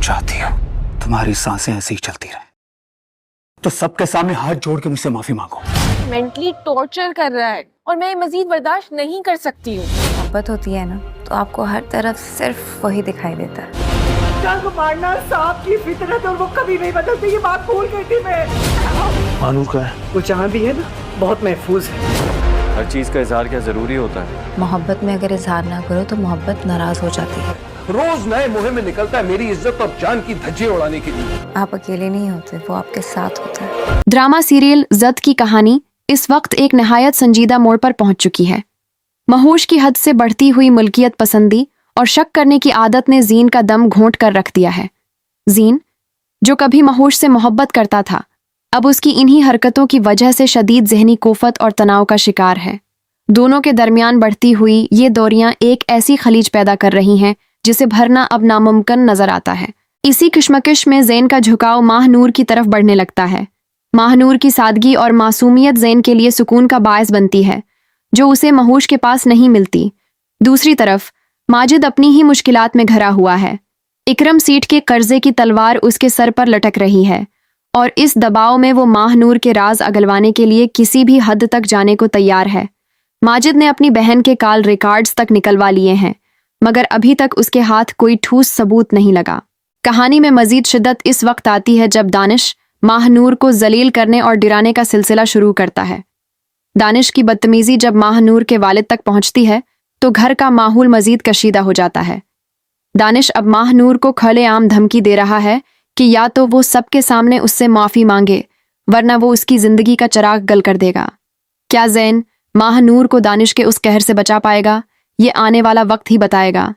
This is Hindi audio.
चाहती हो तुम्हारी सांसें ऐसे ही चलती रहे तो सबके सामने हाथ जोड़ के मुझसे माफी मांगो। मेंटली टॉर्चर कर रहा है और मैं मजीद बर्दाश्त नहीं कर सकती हूँ। मोहब्बत होती है ना तो आपको हर तरफ सिर्फ वही दिखाई देता है। को मारना सांप की फितरत और वो कभी नहीं बदलती, ये बात भूल गई थी मैं। मानूर का है वो जहाँ भी है ना बहुत महफूज है। हर चीज का इजहार क्या जरूरी होता है? मोहब्बत में अगर इजहार ना करो तो मोहब्बत नाराज हो जाती है। रोज नए मुहिम में निकलता है मेरी इज्जत और जान की धज्जियां उड़ाने के लिए। आप अकेले नहीं होते, वो आपके साथ होता है। ड्रामा सीरियल जद की कहानी इस वक्त एक नहायत संजीदा मोड़ पर पहुंच चुकी है। महोश की हद से बढ़ती हुई मुल्कियत पसंदी और शक करने की आदत ने जीन का दम घोंट कर रख दिया है। जीन, जो कभी महोश से मोहब्बत करता था, अब उसकी इन्हीं हरकतों की वजह से शदीद ज़हनी कोफत और तनाव का शिकार है। दोनों के दरमियान बढ़ती हुई ये दोरियां एक ऐसी खलीज पैदा कर रही हैं जिसे भरना अब नामुमकिन नजर आता है। इसी कश्मकश में ज़ैन का झुकाव माहनूर की तरफ बढ़ने लगता है। माहनूर की सादगी और मासूमियत ज़ैन के लिए सुकून का बायस बनती है, जो उसे महोश के पास नहीं मिलती। दूसरी तरफ माजिद अपनी ही मुश्किलात में घरा हुआ है। इकरम सीट के कर्जे की तलवार उसके सर पर लटक रही है और इस दबाव में वो माहनूर के राज अगलवाने के लिए किसी भी हद तक जाने को तैयार है। माजिद ने अपनी बहन के कॉल रिकॉर्ड्स तक निकलवा लिए हैं, मगर अभी तक उसके हाथ कोई ठोस सबूत नहीं लगा। कहानी में मजीद शिद्दत इस वक्त आती है जब दानिश माहनूर को जलील करने और डराने का सिलसिला शुरू करता है। दानिश की बदतमीजी जब माहनूर के वालिद तक पहुंचती है तो घर का माहौल मजीद कशीदा हो जाता है। दानिश अब माहनूर को खुलेआम धमकी दे रहा है कि या तो वो सबके सामने उससे माफ़ी मांगे, वरना वो उसकी ज़िंदगी का चिराग गल कर देगा। क्या ज़ैन माहनूर को दानिश के उस कहर से बचा पाएगा? ये आने वाला वक्त ही बताएगा।